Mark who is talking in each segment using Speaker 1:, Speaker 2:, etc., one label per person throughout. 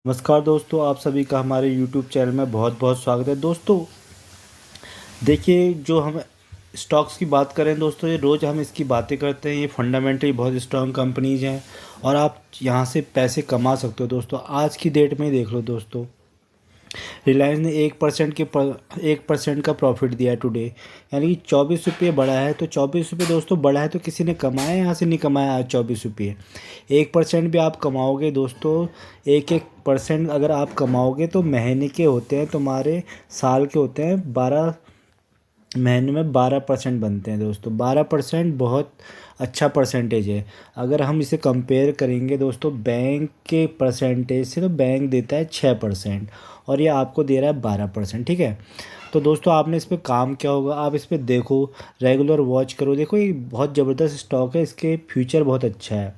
Speaker 1: नमस्कार दोस्तों, आप सभी का हमारे यूट्यूब चैनल में बहुत बहुत स्वागत है। दोस्तों देखिए, जो हम स्टॉक्स की बात करें दोस्तों, ये रोज़ हम इसकी बातें करते हैं। ये फंडामेंटली बहुत स्ट्रांग कंपनीज हैं और आप यहाँ से पैसे कमा सकते हो। दोस्तों आज की डेट में ही देख लो दोस्तों, रिलायंस ने 1% का प्रॉफिट दिया है टुडे, यानी कि 24 रुपये बढ़ा है। तो 24 रुपये दोस्तों बढ़ा है तो किसी ने कमाया है, यहाँ से नहीं कमाया आज 24 रुपये। 1% भी आप कमाओगे दोस्तों, 1% अगर आप कमाओगे तो महीने के होते हैं तुम्हारे, साल के होते हैं 12 महीने में 12% बनते हैं दोस्तों। 12% बहुत अच्छा परसेंटेज है। अगर हम इसे कंपेयर करेंगे दोस्तों बैंक के परसेंटेज से, तो बैंक देता है 6% और ये आपको दे रहा है 12%। ठीक है, तो दोस्तों आपने इस पर काम किया होगा, आप इस पर देखो, रेगुलर वॉच करो। देखो ये बहुत ज़बरदस्त स्टॉक है, इसके फ्यूचर बहुत अच्छा है।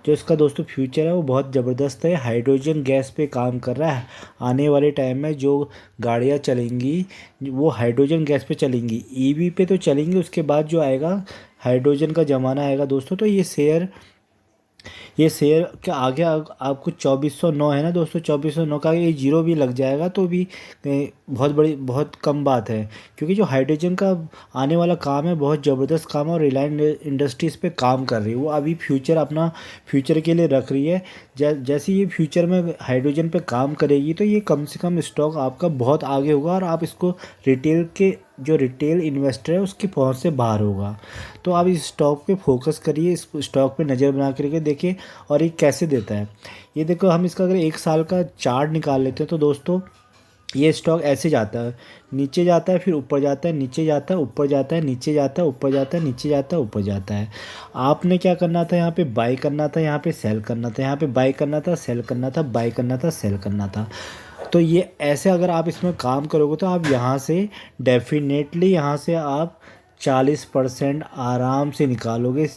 Speaker 1: जो इसका दोस्तों फ्यूचर है वो बहुत ज़बरदस्त है। हाइड्रोजन गैस पे काम कर रहा है। आने वाले टाइम में जो गाड़ियाँ चलेंगी वो हाइड्रोजन गैस पे चलेंगी, ईवी पे तो चलेंगी। उसके बाद जो आएगा हाइड्रोजन का ज़माना आएगा दोस्तों। तो ये शेयर के आगे आपको 2409 है ना दोस्तों, 2409 का ये जीरो भी लग जाएगा तो भी बहुत कम बात है, क्योंकि जो हाइड्रोजन का आने वाला काम है बहुत ज़बरदस्त काम है और रिलायंस इंडस्ट्रीज़ पे काम कर रही है। वो अभी अपना फ्यूचर के लिए रख रही है। जैसे ये फ्यूचर में हाइड्रोजन पे काम करेगी तो ये कम से कम स्टॉक आपका बहुत आगे होगा और आप इसको रिटेल इन्वेस्टर है उसकी पहुंच से बाहर होगा। तो आप इस स्टॉक पे फोकस करिए, इस स्टॉक पे नज़र बना करके देखिए और ये कैसे देता है। ये देखो, हम इसका अगर 1 साल का चार्ट निकाल लेते हैं तो दोस्तों ये स्टॉक ऐसे जाता है, नीचे जाता है, फिर ऊपर जाता है, नीचे जाता है, ऊपर जाता है, नीचे जाता है, ऊपर जाता है, नीचे जाता है, ऊपर जाता है। आपने क्या करना था, यहाँ पे बाई करना था, यहाँ पे सेल करना था, यहाँ पे बाई करना था, सेल करना था, बाई करना था, सेल करना था। तो ये ऐसे अगर आप इसमें काम करोगे तो आप यहाँ से डेफिनेटली यहाँ से आप 40% आराम से निकालोगे।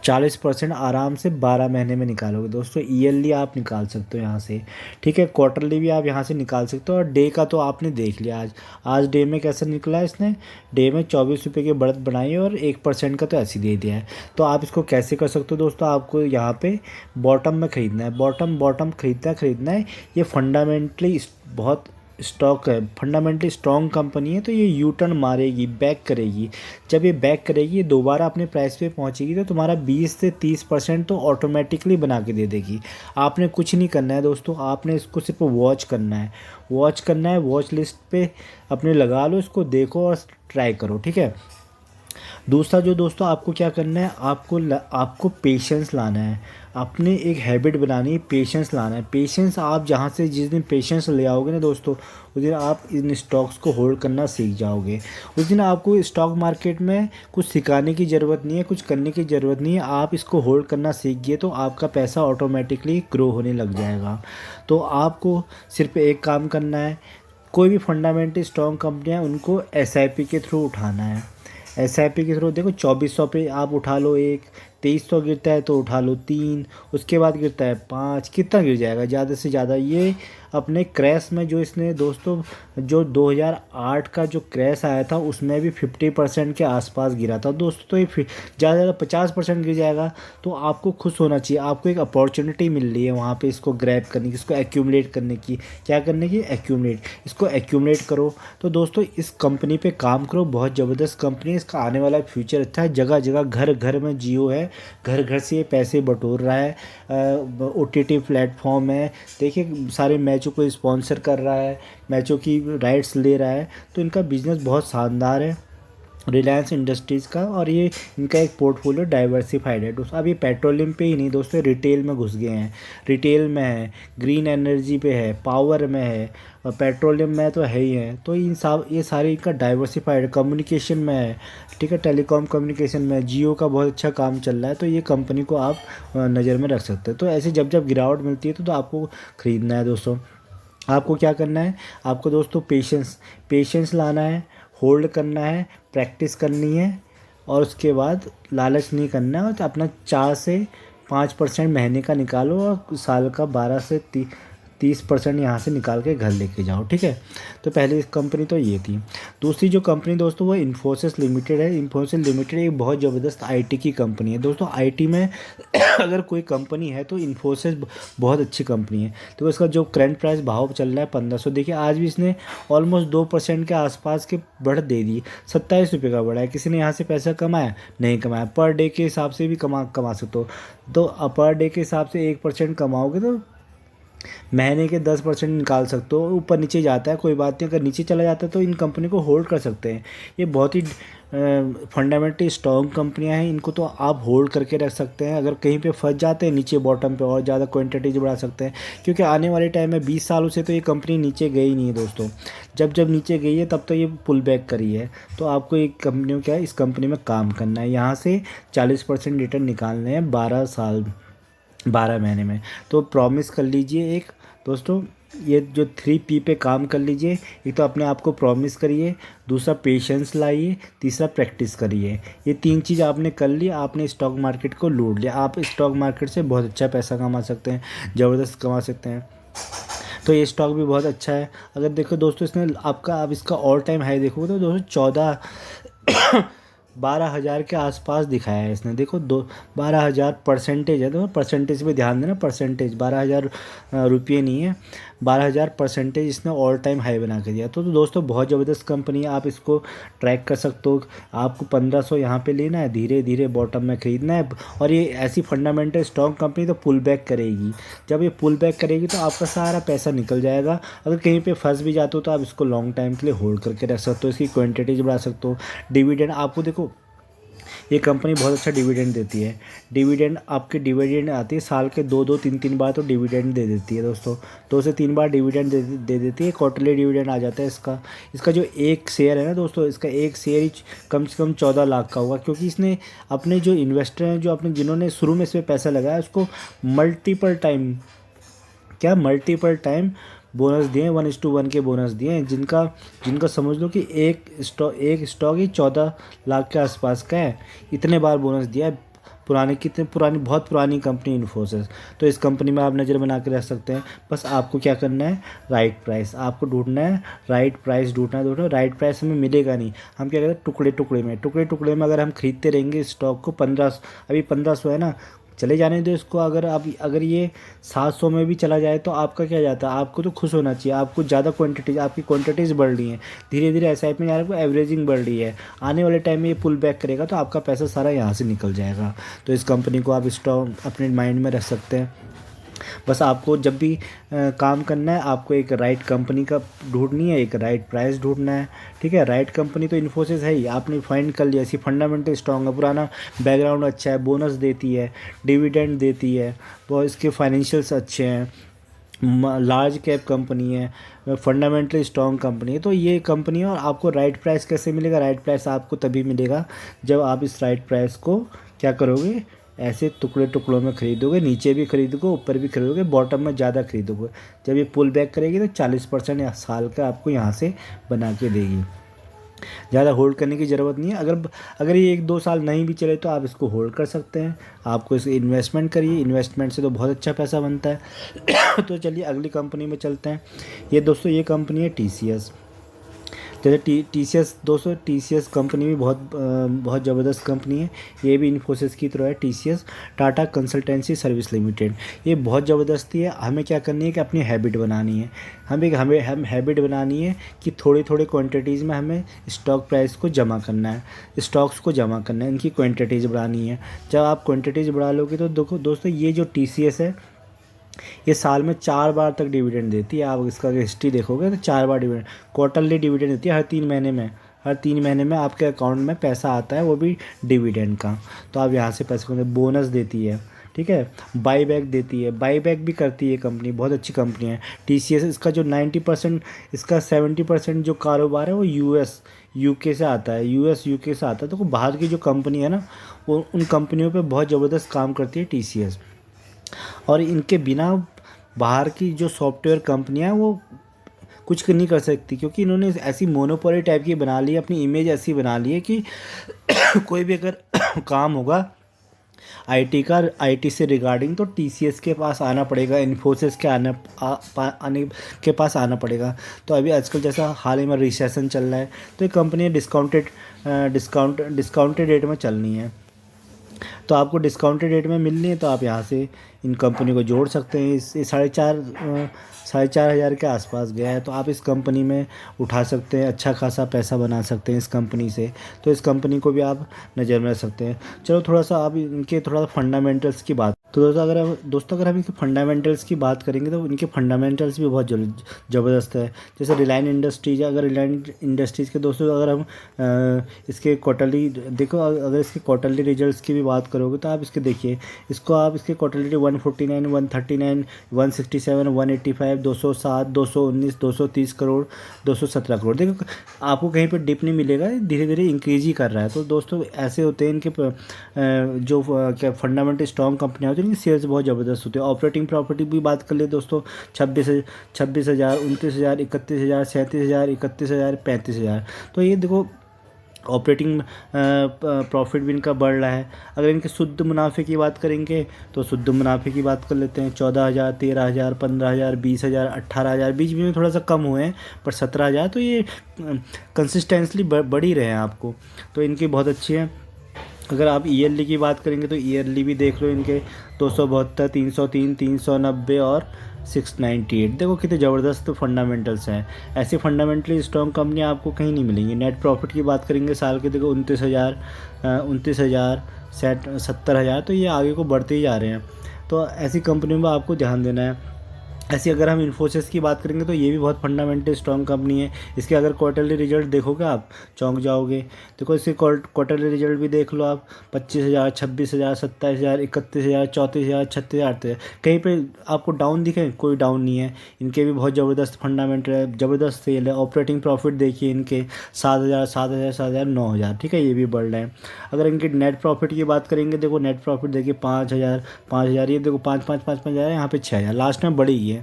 Speaker 1: 40% आराम से 12 महीने में निकालोगे दोस्तों। ईयरली आप निकाल सकते हो यहाँ से, ठीक है। क्वार्टरली भी आप यहाँ से निकाल सकते हो। और डे का तो आपने देख लिया, आज डे में कैसा निकला है इसने। डे में 24 रुपये की बढ़त बनाई है और 1% का तो ऐसे ही दे दिया है। तो आप इसको कैसे कर सकते हो दोस्तों, आपको यहाँ पे बॉटम में ख़रीदना है, बॉटम खरीदना है। ये फंडामेंटली बहुत स्टॉक है, फंडामेंटली स्ट्रॉन्ग कंपनी है। तो ये यू टर्न मारेगी, बैक करेगी। जब ये बैक करेगी, ये दोबारा अपने प्राइस पे पहुंचेगी तो तुम्हारा 20 से 30% तो ऑटोमेटिकली बना के दे देगी। आपने कुछ नहीं करना है दोस्तों, आपने इसको सिर्फ वॉच करना है, वॉच लिस्ट पे अपने लगा लो, इसको देखो और ट्राई करो, ठीक है। दूसरा जो दोस्तों आपको क्या करना है, आपको पेशेंस लाना है। आपने एक हैबिट बनानी है, पेशेंस लाना है। पेशेंस आप जहाँ से जिस दिन पेशेंस ले आओगे ना दोस्तों, उस दिन आप इन स्टॉक्स को होल्ड करना सीख जाओगे। उस दिन आपको स्टॉक मार्केट में कुछ सिखाने की ज़रूरत नहीं है, कुछ करने की ज़रूरत नहीं है। आप इसको होल्ड करना सीख गए तो आपका पैसा ऑटोमेटिकली ग्रो होने लग जाएगा। तो आपको सिर्फ एक काम करना है, कोई भी फंडामेंटली स्ट्रॉन्ग कंपनियाँ उनको एसआईपी के थ्रू उठाना है। एसआईपी के थ्रू देखो, 2400 पे आप उठा लो एक, 2300 गिरता है तो उठा लो 3, उसके बाद गिरता है 5, कितना गिर जाएगा ज़्यादा से ज़्यादा। ये अपने क्रैश में जो इसने दोस्तों, जो 2008 का जो क्रैश आया था उसमें भी 50% के आसपास गिरा था दोस्तों। तो ये फिर ज़्यादा ज़्यादा 50% गिर जाएगा। तो आपको खुश होना चाहिए, आपको एक अपॉर्चुनिटी मिल रही है वहाँ पे इसको ग्रैब करने की, इसको एक्यूमुलेट करने की। क्या करने की? एक्यूमुलेट, इसको एक्यूमुलेट करो। तो दोस्तों इस कंपनी पे काम करो, बहुत ज़बरदस्त कंपनी है, इसका आने वाला फ्यूचर अच्छा है। जगह जगह घर घर में जियो है, घर घर से ये पैसे बटोर रहा है। ओटीटी प्लेटफॉर्म है, देखिए सारे मैचों को स्पॉन्सर कर रहा है, मैचों की राइट्स ले रहा है। तो इनका बिजनेस बहुत शानदार है रिलायंस इंडस्ट्रीज़ का। और ये इनका एक पोर्टफोलियो डाइवर्सिफाइड है दोस्तों। अब ये पेट्रोलियम पे ही नहीं दोस्तों, रिटेल में घुस गए हैं। रिटेल में है, ग्रीन एनर्जी पे है, पावर में है और पेट्रोलियम में तो है ही है। तो ये सारे इनका डाइवर्सिफाइड, कम्युनिकेशन में है, ठीक है, टेलीकॉम कम्युनिकेशन में जियो का बहुत अच्छा काम चल रहा है। तो ये कंपनी को आप नज़र में रख सकते हैं। तो ऐसे जब जब गिरावट मिलती है तो आपको ख़रीदना है दोस्तों। आपको क्या करना है, आपको दोस्तों पेशेंस लाना है, होल्ड करना है, प्रैक्टिस करनी है और उसके बाद लालच नहीं करना है। और अपना 4 से 5% महीने का निकालो और साल का 30% यहाँ से निकाल के घर लेके जाओ, ठीक है। तो पहली कंपनी तो ये थी। दूसरी जो कंपनी दोस्तों वो इन्फोसिस लिमिटेड है। इन्फोसिस लिमिटेड एक बहुत ज़बरदस्त आईटी की कंपनी है दोस्तों। आईटी में अगर कोई कंपनी है तो इन्फोसिस बहुत अच्छी कंपनी है। तो इसका जो करंट प्राइस भाव चल रहा है 1500, देखिए आज भी इसने ऑलमोस्ट 2% के आसपास के बढ़त दे दी। 27 रुपये का बढ़ा है। किसी ने यहाँ से पैसा कमाया? नहीं कमाया। पर डे के हिसाब से भी कमा सकते हो। तो पर डे के हिसाब से 1% कमाओगे तो महीने के 10% निकाल सकते हो। ऊपर नीचे जाता है कोई बात नहीं, अगर नीचे चला जाता है तो इन कंपनी को होल्ड कर सकते हैं। ये बहुत ही फंडामेंटली स्ट्रॉन्ग कंपनियां हैं, इनको तो आप होल्ड करके रख सकते हैं। अगर कहीं पे फंस जाते हैं नीचे बॉटम पे और ज़्यादा क्वांटिटीज बढ़ा सकते हैं, क्योंकि आने वाले टाइम में 20 सालों से तो ये कंपनी नीचे गई नहीं है दोस्तों। जब जब नीचे गई है तब तो ये पुल बैक करी है। तो आपको एक कंपनी क्या है, इस कंपनी में काम करना है, यहाँ से 40% रिटर्न निकालने हैं 12 महीने में। तो प्रॉमिस कर लीजिए एक दोस्तों, ये जो 3P पे काम कर लीजिए। एक तो अपने आप को प्रॉमिस करिए, दूसरा पेशेंस लाइए, तीसरा प्रैक्टिस करिए। ये 3 चीज़ आपने कर ली, आपने स्टॉक मार्केट को लूट लिया। आप स्टॉक मार्केट से बहुत अच्छा पैसा कमा सकते हैं, ज़बरदस्त कमा सकते हैं। तो ये स्टॉक भी बहुत अच्छा है। अगर देखो दोस्तों इसने आप इसका ऑल टाइम हाई देखोगे तो दोस्तों 12,000 के आसपास दिखाया है इसने। देखो 12,000 परसेंटेज है, तो परसेंटेज पे ध्यान देना। परसेंटेज 12,000 रुपये नहीं है, 12,000 परसेंटेज इसने ऑल टाइम हाई बना के दिया। तो दोस्तों बहुत ज़बरदस्त कंपनी है, आप इसको ट्रैक कर सकते हो। आपको 1500 यहाँ पे लेना है, धीरे धीरे बॉटम में ख़रीदना है। और ये ऐसी फंडामेंटल स्ट्रॉन्ग कंपनी तो पुल बैक करेगी। जब ये पुल बैक करेगी तो आपका सारा पैसा निकल जाएगा। अगर कहीं पे फंस भी जाते हो तो आप इसको लॉन्ग टाइम के लिए होल्ड करके रख सकते हो, इसकी क्वांटिटीज बढ़ा सकते हो। डिविडेंड आपको देखो, ये कंपनी बहुत अच्छा डिविडेंड देती है। डिविडेंड आपके डिविडेंड आती है साल के 2-2 3-3 बार तो डिविडेंड दे देती है दोस्तों। 2 से 3 बार डिविडेंड दे देती है। क्वार्टरली डिविडेंड आ जाता है इसका जो एक शेयर है ना दोस्तों, इसका एक शेयर ही कम से कम 14 लाख का होगा, क्योंकि इसने अपने जो इन्वेस्टर हैं, जो अपने जिन्होंने शुरू में इसमें पैसा लगाया, उसको मल्टीपल टाइम बोनस दिए, 1:1 के बोनस दिए हैं, जिनका समझ लो कि एक स्टॉक ही 14 लाख के आसपास का है। इतने बार बोनस दिया है। बहुत पुरानी कंपनी इन्फोसिस। तो इस कंपनी में आप नज़र बना के रख सकते हैं। बस आपको क्या करना है, राइट प्राइस आपको ढूंढना है, राइट प्राइस ढूंढना है। राइट प्राइस हमें मिलेगा नहीं, हम क्या करते हैं, टुकड़े में अगर हम खरीदते रहेंगे स्टॉक को, 1500 है ना, चले जाने दो इसको। अगर ये 700 में भी चला जाए तो आपका क्या जाता है, आपको तो खुश होना चाहिए। आपको ज़्यादा आपकी क्वांटिटीज़ बढ़ रही हैं, धीरे धीरे एसआईपी में आपको एवरेजिंग बढ़ रही है। आने वाले टाइम में ये पुल बैक करेगा तो आपका पैसा सारा यहाँ से निकल जाएगा। तो इस कंपनी को आप स्टॉक अपने माइंड में रख सकते हैं। बस आपको जब भी काम करना है, आपको एक राइट कंपनी का ढूंढनी है, एक राइट प्राइस ढूंढना है, ठीक है। राइट कंपनी तो इन्फोसिस है ही, आपने फाइंड कर लिया। इसकी फंडामेंटल स्ट्रॉन्ग है, पुराना बैकग्राउंड अच्छा है, बोनस देती है, डिविडेंड देती है, वो इसके फाइनेंशियल्स अच्छे हैं, लार्ज कैप कंपनी है, फंडामेंटली स्ट्रॉन्ग कंपनी है। तो ये कंपनी है। और आपको राइट प्राइस कैसे मिलेगा? राइट प्राइस आपको तभी मिलेगा जब आप इस राइट प्राइस को क्या करोगे, ऐसे टुकड़ों में खरीदोगे, नीचे भी खरीदोगे, ऊपर भी खरीदोगे, बॉटम में ज़्यादा खरीदोगे। जब ये पुल बैक करेगी तो 40% या साल का आपको यहाँ से बना के देगी। ज़्यादा होल्ड करने की ज़रूरत नहीं है। अगर ये 1-2 साल नहीं भी चले तो आप इसको होल्ड कर सकते हैं। आपको इस इन्वेस्टमेंट करिए, इन्वेस्टमेंट से तो बहुत अच्छा पैसा बनता है। तो चलिए अगली कंपनी में चलते हैं। ये दोस्तों ये कंपनी है TCS। जैसे TCS दोस्तों, TCS कंपनी भी बहुत ज़बरदस्त कंपनी है। ये भी इन्फोसिस की तरह है। TCS Tata consultancy service limited, ये बहुत ज़बरदस्ती है। हमें क्या करनी है कि अपनी हैबिट बनानी है। हम हैबिट बनानी है कि थोड़ी क्वांटिटीज़ में हमें स्टॉक प्राइस को जमा करना है, स्टॉक्स को जमा करना है, इनकी क्वांटिटीज़ बढ़ानी है। जब आप क्वांटिटीज़ बढ़ा लोगे तो देखो दोस्तों, ये जो TCS है, ये साल में 4 बार तक डिविडेंड देती है। आप इसका हिस्ट्री देखोगे तो 4 बार डिविडेंड, क्वार्टरली डिविडेंड देती है। हर 3 महीने में आपके अकाउंट में पैसा आता है, वो भी डिविडेंड का। तो आप यहाँ से पैसे को बोनस देती है, ठीक है। बाई बैक देती है, बाई बैक भी करती है कंपनी, बहुत अच्छी कंपनी है TCS। इसका जो 90%, इसका 70% जो कारोबार है वो यूके से आता है, यूके से आता है। तो बाहर की जो कंपनी है ना, वो उन कंपनियों पे बहुत ज़बरदस्त काम करती है TCS। और इनके बिना बाहर की जो सॉफ्टवेयर कंपनियां वो कुछ नहीं कर सकती, क्योंकि इन्होंने ऐसी मोनोपोली टाइप की बना ली है, अपनी इमेज ऐसी बना ली है कि कोई भी अगर काम होगा आईटी से रिगार्डिंग तो टीसीएस के पास आना पड़ेगा, इन्फोसिस के आने के पास आना पड़ेगा। तो अभी आजकल जैसा हाल ही में रिसेशन चल रहा है, तो ये कंपनी डिस्काउंटेड रेट में चलनी है। तो आपको डिस्काउंटेड रेट में मिलनी है, तो आप यहाँ से इन कंपनी को जोड़ सकते हैं। इस 4,500 के आसपास गया है, तो आप इस कंपनी में उठा सकते हैं, अच्छा खासा पैसा बना सकते हैं इस कंपनी से। तो इस कंपनी को भी आप नज़र में रख सकते हैं। चलो थोड़ा सा आप इनके थोड़ा सा फंडामेंटल्स की बात, तो दोस्तों अगर हम इनके फंडामेंटल्स की बात करेंगे तो इनके फंडामेंटल्स भी बहुत ज़बरदस्त है। जैसे रिलायंस इंडस्ट्रीज है, अगर रिलायंस इंडस्ट्रीज़ के दोस्तों अगर हम इसके क्वार्टरली देखो, अगर इसके क्वार्टरली रिजल्ट्स की भी बात करोगे तो आप इसके देखिए, इसको आप इसके क्वार्टरली 149, 139, 167, 185, 207, 219, 230 करोड़, 217 करोड़, देखो आपको कहीं पर डिप नहीं मिलेगा, धीरे धीरे इंक्रीज ही कर रहा है। तो दोस्तों ऐसे होते हैं इनके जो क्या फंडामेंटल स्ट्रॉन्ग कंपनियाँ होती हैं, इनकी सेल्स बहुत ज़बरदस्त होती है। ऑपरेटिंग प्रॉफिट भी बात कर ले दोस्तों, 26,000, 29,000, 31,000, 37,000, 31,000, 35,000। तो ये देखो ऑपरेटिंग प्रॉफिट भी इनका बढ़ रहा है। अगर इनके शुद्ध मुनाफे की बात करेंगे तो शुद्ध मुनाफे की बात कर लेते हैं, 14,000, 13,000, 15,000, 20,000, 18,000, बीच में थोड़ा सा कम हुए हैं, पर 17,000 तो ये कंसिस्टेंसली बढ़ ही रहे हैं आपको। तो इनकी बहुत अच्छी है। अगर आप ईयरली की बात करेंगे तो ईयरली भी देख लो इनके 272, 303, 390 और 698। देखो कितने ज़बरदस्त फंडामेंटल्स हैं। ऐसे फंडामेंटली स्ट्रॉन्ग कंपनियाँ आपको कहीं नहीं मिलेंगी। नेट प्रॉफिट की बात करेंगे साल के, देखो 29,000, 70,000, तो ये आगे को बढ़ते ही जा रहे हैं। तो ऐसी कंपनियों में आपको ध्यान देना है। ऐसी अगर हम इन्फोसिस की बात करेंगे तो ये भी बहुत फंडामेंटल स्ट्रॉन्ग कंपनी है। इसके अगर क्वार्टरली रिजल्ट देखोगे आप चौंक जाओगे। देखो इसके क्वार्टरली रिजल्ट भी देख लो आप, 25,000, 26,000, 27,000, 31,000, 34,000, 36,000, 38,000। कहीं पे आपको डाउन दिखे? कोई डाउन नहीं है। इनके भी बहुत ज़बरदस्त फंडामेंटल है, ज़बरदस्त सेल है। ऑपरेटिंग प्रॉफिट देखिए इनके 7,000, 7,000, 7,000, 9,000, ठीक है, ये भी बढ़ रहे हैं। अगर इनके नेट प्रॉफिट की बात करेंगे, देखो नेट प्रॉफिट देखिए 5,000, 5,000, ये देखो 5,000, यहाँ पे 6,000, लास्ट में बढ़ी है।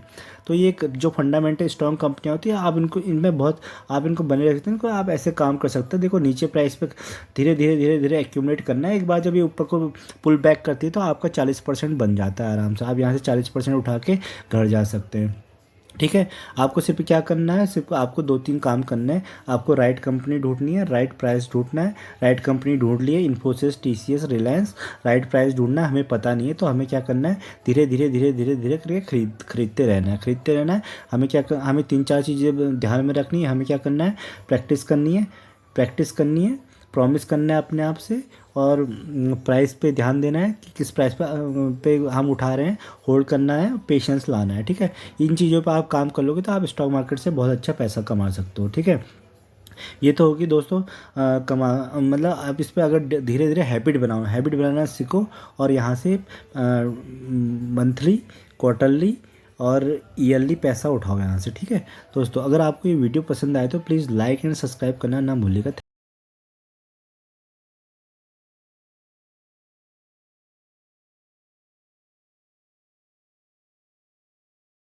Speaker 1: तो ये जो फंडामेंटल स्ट्रॉन्ग कंपनियाँ होती है, आप इनको इनमें बहुत आप इनको बने रख सकते हैं। इनको आप ऐसे काम कर सकते हैं। देखो नीचे प्राइस पे धीरे धीरे धीरे धीरे एक्यूमुलेट करना है। एक बार जब ये ऊपर को पुल बैक करती है तो आपका 40% बन जाता है आराम से। आप यहाँ से 40% उठा के घर जा सकते हैं, ठीक है। आपको सिर्फ क्या करना है, सिर्फ आपको 2-3 काम करने हैं। आपको राइट कंपनी ढूंढनी है, राइट प्राइस ढूंढना है। राइट कंपनी ढूंढ लिए, Infosys, TCS, Reliance. Right price ढूंढना है, हमें पता नहीं है तो हमें क्या करना है, धीरे धीरे धीरे धीरे धीरे करके खरीदते रहना है। हमें 3-4 चीज़ें ध्यान में रखनी है। हमें क्या करना है, प्रैक्टिस करनी है, प्रॉमिस करना है अपने आप से, और प्राइस पे ध्यान देना है कि किस प्राइस पे हम उठा रहे हैं, होल्ड करना है, पेशेंस लाना है, ठीक है। इन चीज़ों पे आप काम कर लोगे तो आप स्टॉक मार्केट से बहुत अच्छा पैसा कमा सकते हो, ठीक है। ये तो होगी दोस्तों मतलब आप इस पे अगर धीरे धीरे हैबिट बनाना सीखो, और यहाँ से मंथली, क्वार्टरली और ईयरली पैसा उठाओ यहाँ से, ठीक है। दोस्तों अगर आपको ये वीडियो पसंद आए तो प्लीज़ लाइक एंड सब्सक्राइब करना ना भूलिएगा।